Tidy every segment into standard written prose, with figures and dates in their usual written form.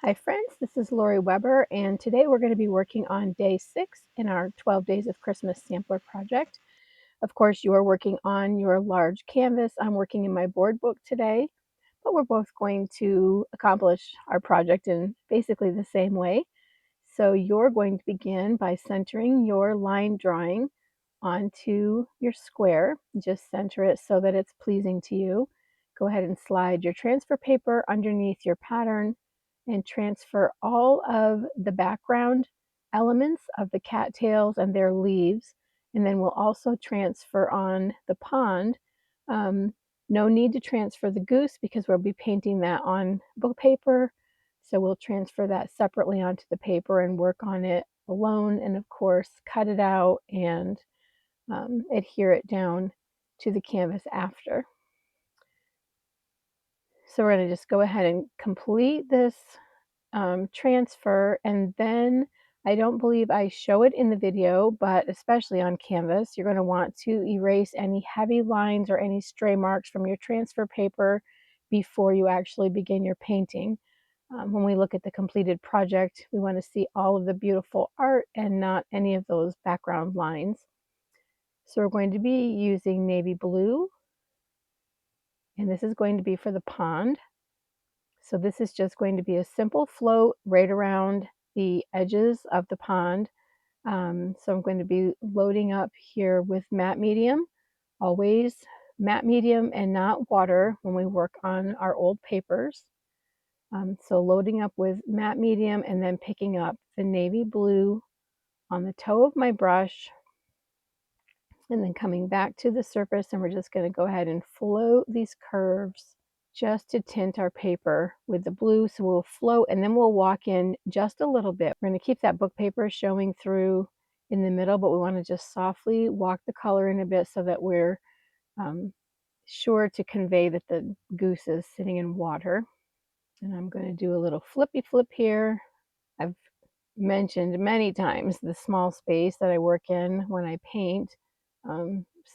Hi friends, this is Lori Weber, and today we're going to be working on day 6 in our 12 Days of Christmas Sampler project. Of course, you are working on your large canvas. I'm working in my board book today, but we're both going to accomplish our project in basically the same way. So you're going to begin by centering your line drawing onto your square. Just center it so that it's pleasing to you. Go ahead and slide your transfer paper underneath your pattern and transfer all of the background elements of the cattails and their leaves. And then we'll also transfer on the pond. Um, no need to transfer the goose because we'll be painting that on book paper. So we'll transfer that separately onto the paper and work on it alone. And of course, cut it out and adhere it down to the canvas after. So we're going to just go ahead and complete this transfer, and then I don't believe I show it in the video, but especially on canvas, you're going to want to erase any heavy lines or any stray marks from your transfer paper before you actually begin your painting. When we look at the completed project, we want to see all of the beautiful art and not any of those background lines. So we're going to be using navy blue, and this is going to be for the pond. So this is just going to be a simple float right around the edges of the pond. So I'm going to be loading up here with matte medium, always matte medium and not water when we work on our old papers. So loading up with matte medium and then picking up the navy blue on the toe of my brush and then coming back to the surface, and we're just going to go ahead and float these curves just to tint our paper with the blue. So we'll float and then we'll walk in just a little bit. We're going to keep that book paper showing through in the middle, but we want to just softly walk the color in a bit so that we're sure to convey that the goose is sitting in water. And I'm going to do a little flippy flip here. I've mentioned many times the small space that I work in when I paint.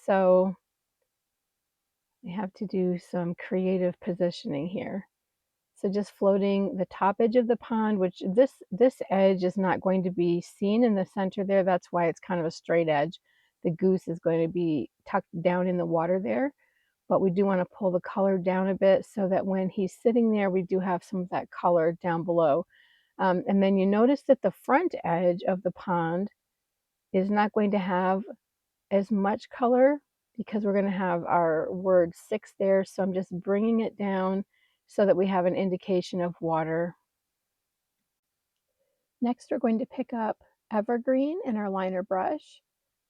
So I have to do some creative positioning here. So just floating the top edge of the pond, which this edge is not going to be seen in the center there. That's why it's kind of a straight edge. The goose is going to be tucked down in the water there, but we do want to pull the color down a bit so that when he's sitting there, we do have some of that color down below. And then you notice that the front edge of the pond is not going to have as much color because we're going to have our word 6 there. So I'm just bringing it down so that we have an indication of water. Next, we're going to pick up evergreen in our liner brush,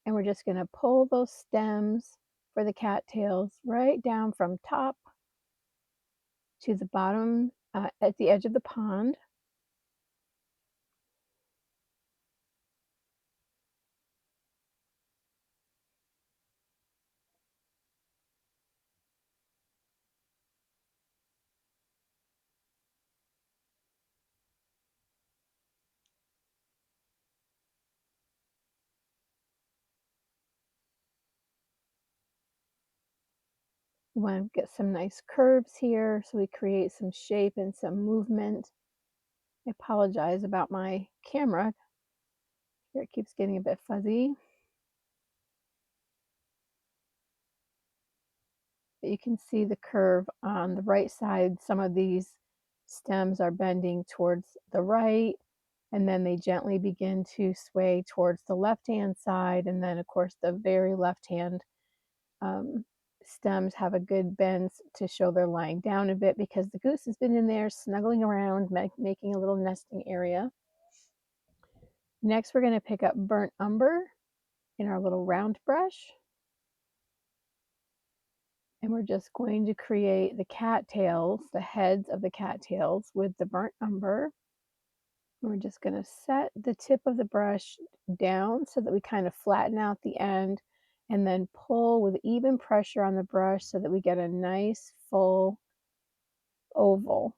and we're just going to pull those stems for the cattails right down from top to the bottom at the edge of the pond. We want to get some nice curves here so we create some shape and some movement. I apologize about my camera. Here it keeps getting a bit fuzzy. But you can see the curve on the right side. Some of these stems are bending towards the right, and then they gently begin to sway towards the left-hand side. And then, of course, the very left-hand stems have a good bend to show they're lying down a bit because the goose has been in there snuggling around, making a little nesting area. Next, we're going to pick up burnt umber in our little round brush. And we're just going to create the cattails, the heads of the cattails with the burnt umber. And we're just going to set the tip of the brush down so that we kind of flatten out the end and then pull with even pressure on the brush so that we get a nice full oval.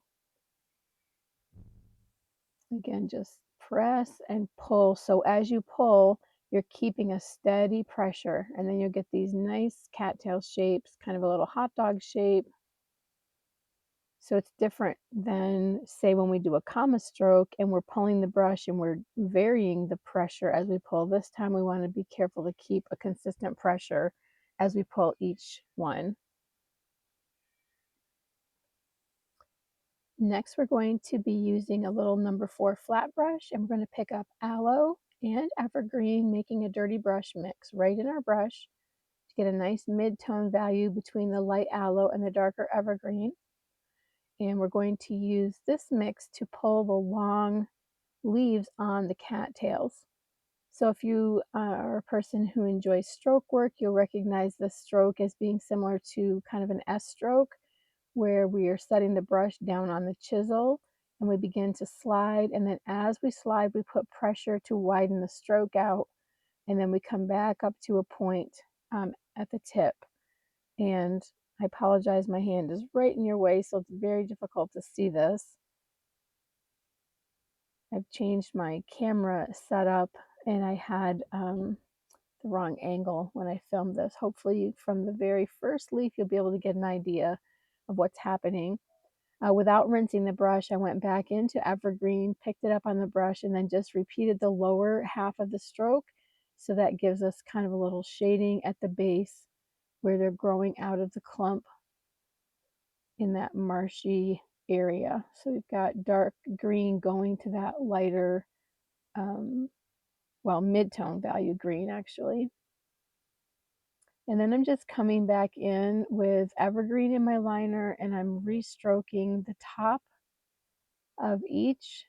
Again, just press and pull. So as you pull, you're keeping a steady pressure, and then you'll get these nice cattail shapes, kind of a little hot dog shape. So it's different than, say, when we do a comma stroke and we're pulling the brush and we're varying the pressure as we pull. This time we want to be careful to keep a consistent pressure as we pull each one. Next, we're going to be using a little number 4 flat brush, and we're going to pick up aloe and evergreen, making a dirty brush mix right in our brush to get a nice mid-tone value between the light aloe and the darker evergreen. And we're going to use this mix to pull the long leaves on the cattails. So if you are a person who enjoys stroke work, you'll recognize this stroke as being similar to kind of an S stroke, where we are setting the brush down on the chisel and we begin to slide. And then as we slide, we put pressure to widen the stroke out. And then we come back up to a point at the tip. And I apologize, my hand is right in your way, so it's very difficult to see this. I've changed my camera setup and I had the wrong angle when I filmed this. Hopefully from the very first leaf, you'll be able to get an idea of what's happening. Without rinsing the brush, I went back into evergreen, picked it up on the brush, and then just repeated the lower half of the stroke. So that gives us kind of a little shading at the base where they're growing out of the clump in that marshy area. So we've got dark green going to that lighter, well, mid-tone value green actually. And then I'm just coming back in with evergreen in my liner and I'm restroking the top of each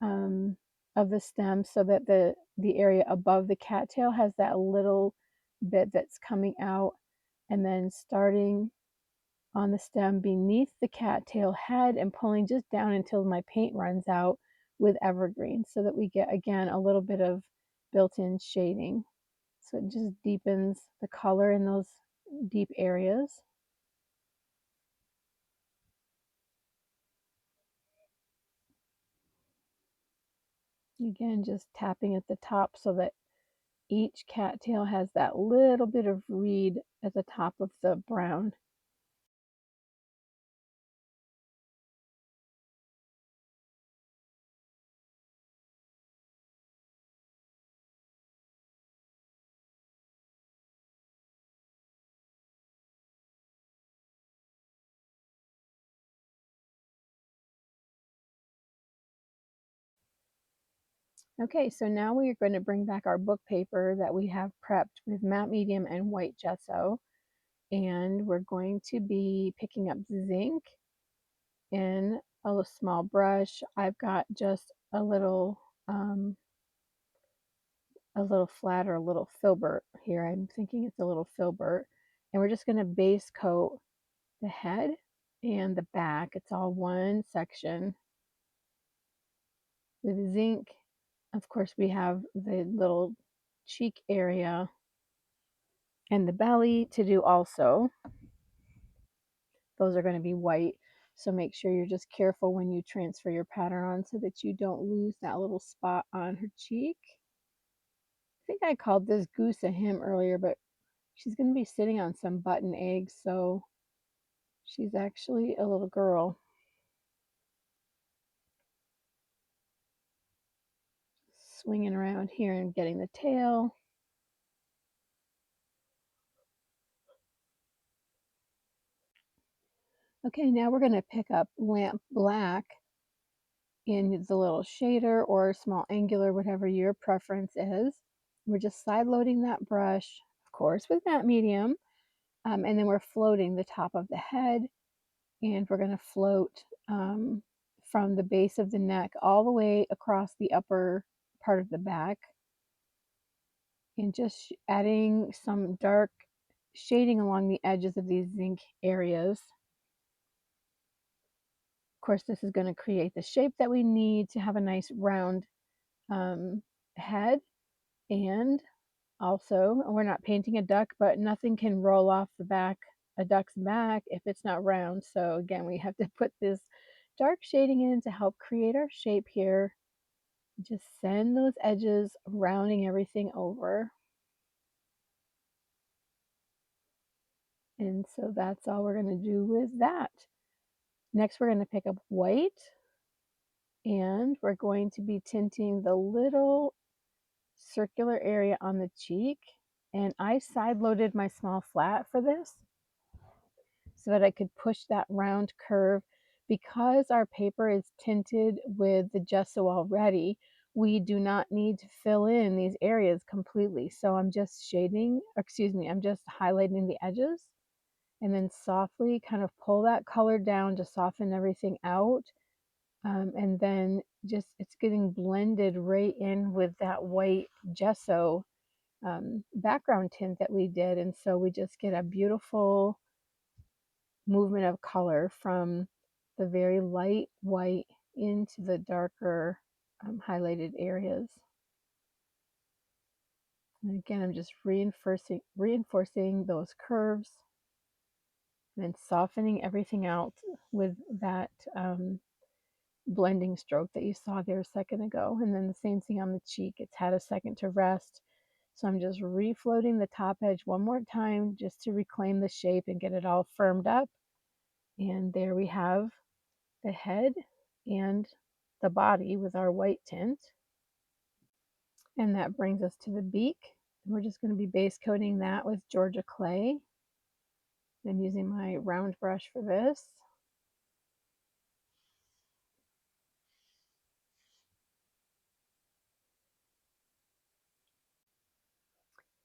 of the stem so that the area above the cattail has that little bit that's coming out, and then starting on the stem beneath the cattail head and pulling just down until my paint runs out with evergreen so that we get again a little bit of built-in shading. So it just deepens the color in those deep areas. Again, just tapping at the top so that each cattail has that little bit of reed at the top of the brown. Okay, so now we are going to bring back our book paper that we have prepped with matte medium and white gesso. And we're going to be picking up zinc in a small brush. I've got just a little flat or a little filbert here. I'm thinking it's a little filbert. And we're just going to base coat the head and the back. It's all one section with zinc. Of course, we have the little cheek area and the belly to do also. Those are going to be white. So make sure you're just careful when you transfer your pattern on so that you don't lose that little spot on her cheek. I think I called this goose a him earlier, but she's going to be sitting on some button eggs, so she's actually a little girl. Swinging around here and getting the tail. Okay, now we're going to pick up lamp black in the little shader or small angular, whatever your preference is. We're just side loading that brush, of course, with matte medium. And then we're floating the top of the head, and we're going to float from the base of the neck all the way across the upper part of the back, and just adding some dark shading along the edges of these zinc areas. Of course, this is going to create the shape that we need to have a nice round head. And also, we're not painting a duck, but nothing can roll off the back, a duck's back, if it's not round. So again, we have to put this dark shading in to help create our shape here. Just send those edges, rounding everything over. And so that's all we're going to do with that. Next, we're going to pick up white, and we're going to be tinting the little circular area on the cheek. And I side loaded my small flat for this so that I could push that round curve. Because our paper is tinted with the gesso already, we do not need to fill in these areas completely. So I'm just I'm just highlighting the edges and then softly kind of pull that color down to soften everything out. And then just it's getting blended right in with that white gesso background tint that we did. And so we just get a beautiful movement of color from the very light white into the darker highlighted areas. And again, I'm just reinforcing those curves and then softening everything out with that blending stroke that you saw there a second ago. And then the same thing on the cheek. It's had a second to rest. So I'm just refloating the top edge one more time just to reclaim the shape and get it all firmed up. And there we have the head and the body with our white tint. And that brings us to the beak. We're just going to be base coating that with Georgia clay. I'm using my round brush for this.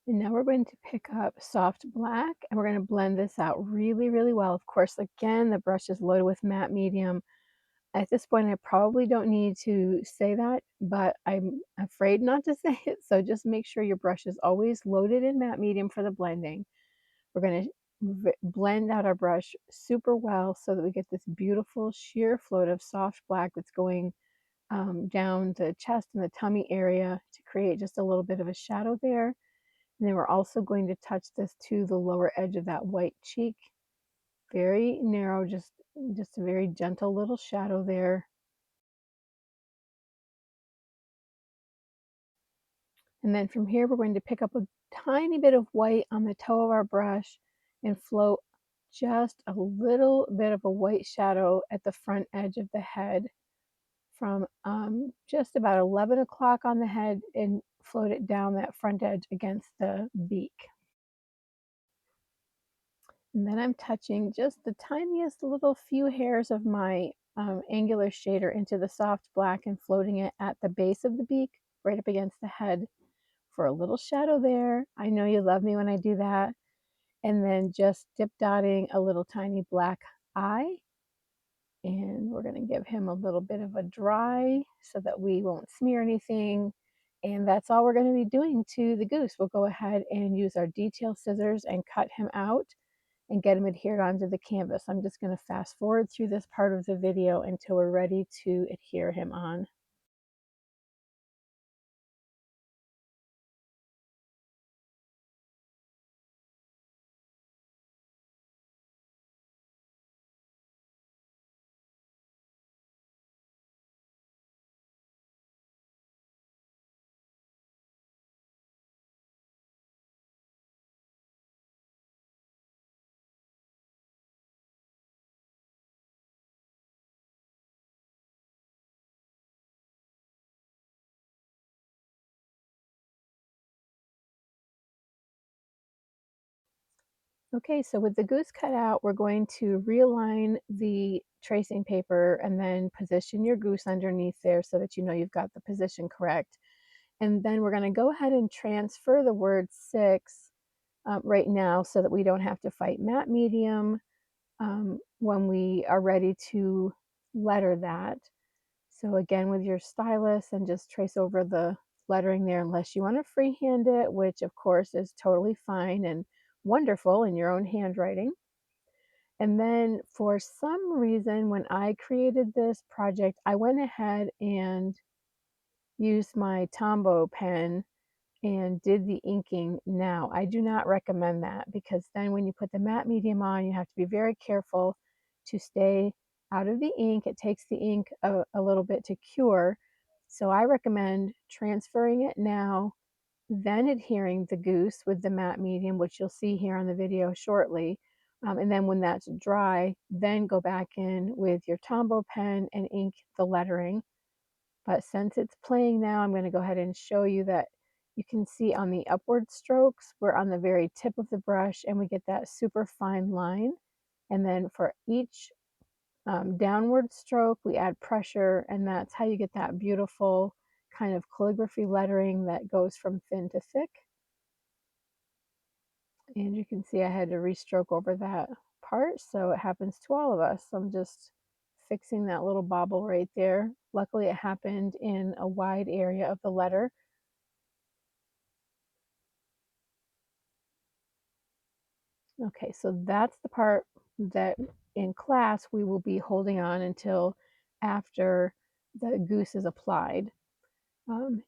And now we're going to pick up soft black and we're going to blend this out really, really well. Of course, again, the brush is loaded with matte medium. At this point, I probably don't need to say that, but I'm afraid not to say it. So just make sure your brush is always loaded in matte medium for the blending. We're going to blend out our brush super well so that we get this beautiful sheer float of soft black that's going down the chest and the tummy area to create just a little bit of a shadow there. And then we're also going to touch this to the lower edge of that white cheek. Very narrow, just a very gentle little shadow there. And then from here, we're going to pick up a tiny bit of white on the toe of our brush and float just a little bit of a white shadow at the front edge of the head from just about 11 o'clock on the head and float it down that front edge against the beak. And then I'm touching just the tiniest little few hairs of my angular shader into the soft black and floating it at the base of the beak, right up against the head for a little shadow there. I know you love me when I do that. And then just dip dotting a little tiny black eye. And we're going to give him a little bit of a dry so that we won't smear anything. And that's all we're going to be doing to the goose. We'll go ahead and use our detail scissors and cut him out and get him adhered onto the canvas. I'm just going to fast forward through this part of the video until we're ready to adhere him on. Okay, so with the goose cut out, we're going to realign the tracing paper and then position your goose underneath there so that you know you've got the position correct. And then we're going to go ahead and transfer the word 6 right now so that we don't have to fight matte medium when we are ready to letter that. So again, with your stylus, and just trace over the lettering there unless you want to freehand it, which of course is totally fine and wonderful in your own handwriting. And then for some reason, when I created this project, I went ahead and used my Tombow pen and did the inking now. I do not recommend that because then when you put the matte medium on, you have to be very careful to stay out of the ink. It takes the ink a little bit to cure. So I recommend transferring it now, then adhering the goose with the matte medium, which you'll see here on the video shortly, And then when that's dry, then go back in with your Tombow pen and ink the lettering. But since it's playing now, I'm going to go ahead and show you that you can see on the upward strokes, we're on the very tip of the brush and we get that super fine line. And then for each downward stroke, we add pressure, and that's how you get that beautiful kind of calligraphy lettering that goes from thin to thick. And you can see I had to restroke over that part, so it happens to all of us. So I'm just fixing that little bobble right there. Luckily, it happened in a wide area of the letter. Okay, so that's the part that in class we will be holding on until after the goose is applied.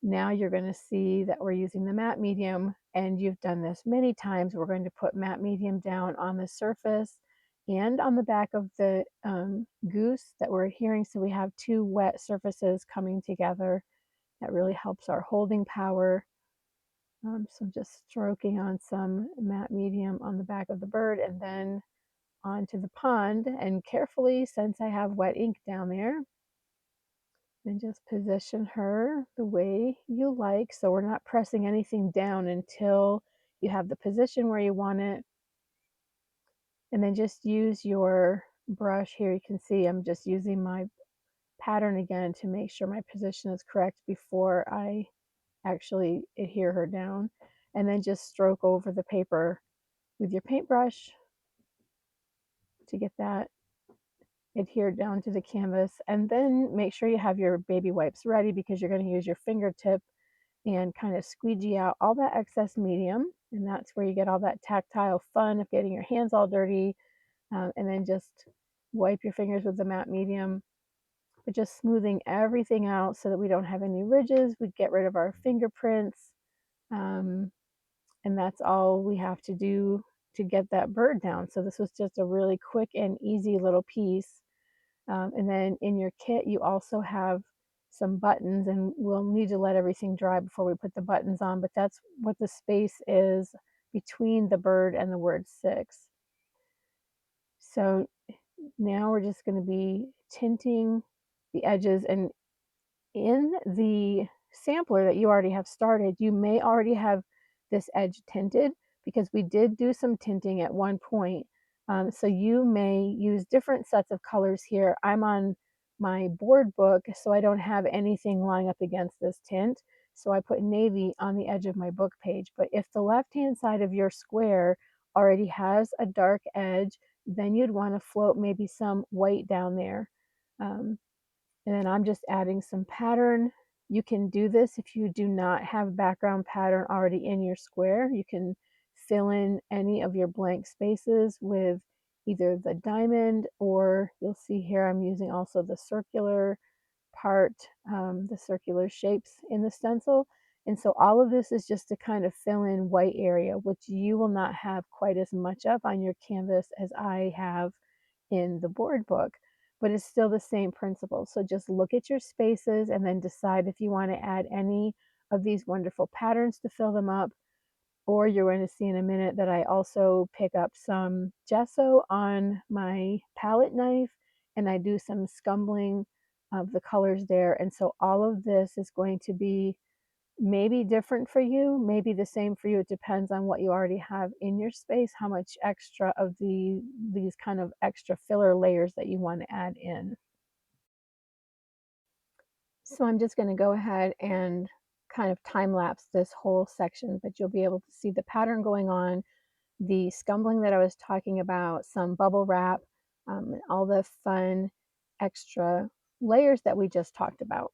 Now you're going to see that we're using the matte medium, and you've done this many times. We're going to put matte medium down on the surface and on the back of the goose that we're adhering, so we have two wet surfaces coming together. That really helps our holding power. So I'm just stroking on some matte medium on the back of the bird and then onto the pond, and carefully, since I have wet ink down there, and just position her the way you like. So we're not pressing anything down until you have the position where you want it. And then just use your brush here. You can see I'm just using my pattern again to make sure my position is correct before I actually adhere her down. And then just stroke over the paper with your paintbrush to get that adhered down to the canvas. And then make sure you have your baby wipes ready, because you're going to use your fingertip and kind of squeegee out all that excess medium. And that's where you get all that tactile fun of getting your hands all dirty. And then just wipe your fingers with the matte medium, but just smoothing everything out so that we don't have any ridges. We get rid of our fingerprints. Um, and that's all we have to do to get that bird down. So this was just a really quick and easy little piece. And then in your kit, you also have some buttons, and we'll need to let everything dry before we put the buttons on, but that's what the space is between the bird and the word 6. So now we're just going to be tinting the edges, and in the sampler that you already have started, you may already have this edge tinted, because we did do some tinting at one point. So you may use different sets of colors here. I'm on my board book, so I don't have anything lying up against this tint. So I put navy on the edge of my book page. But if the left-hand side of your square already has a dark edge, then you'd want to float maybe some white down there. And then I'm just adding some pattern. You can do this if you do not have background pattern already in your square. You can fill in any of your blank spaces with either the diamond, or you'll see here I'm using also the circular part, the circular shapes in the stencil. And so all of this is just to kind of fill in white area, which you will not have quite as much of on your canvas as I have in the board book, but it's still the same principle. So just look at your spaces and then decide if you want to add any of these wonderful patterns to fill them up. Or you're going to see in a minute that I also pick up some gesso on my palette knife, and I do some scumbling of the colors there. And so all of this is going to be maybe different for you, maybe the same for you. It depends on what you already have in your space, how much extra of these kind of extra filler layers that you want to add in. So I'm just going to go ahead and kind of time lapse this whole section, but you'll be able to see the pattern going on, the scumbling that I was talking about, some bubble wrap, and all the fun extra layers that we just talked about.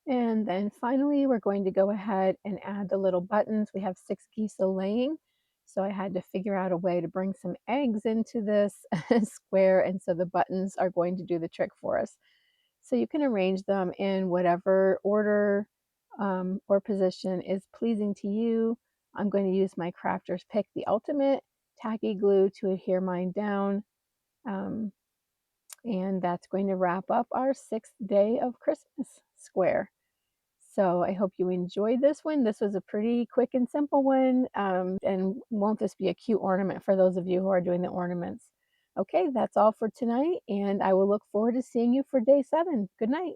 And then finally, we're going to go ahead and add the little buttons. We have 6 geese laying, so I had to figure out a way to bring some eggs into this square, and so the buttons are going to do the trick for us. So you can arrange them in whatever order or position is pleasing to you. I'm going to use my Crafter's Pick, the Ultimate tacky glue to adhere mine down. Um, and that's going to wrap up our 6th day of Christmas square. So I hope you enjoyed this one. This was a pretty quick and simple one. And won't this be a cute ornament for those of you who are doing the ornaments? Okay, that's all for tonight, and I will look forward to seeing you for day 7. Good night.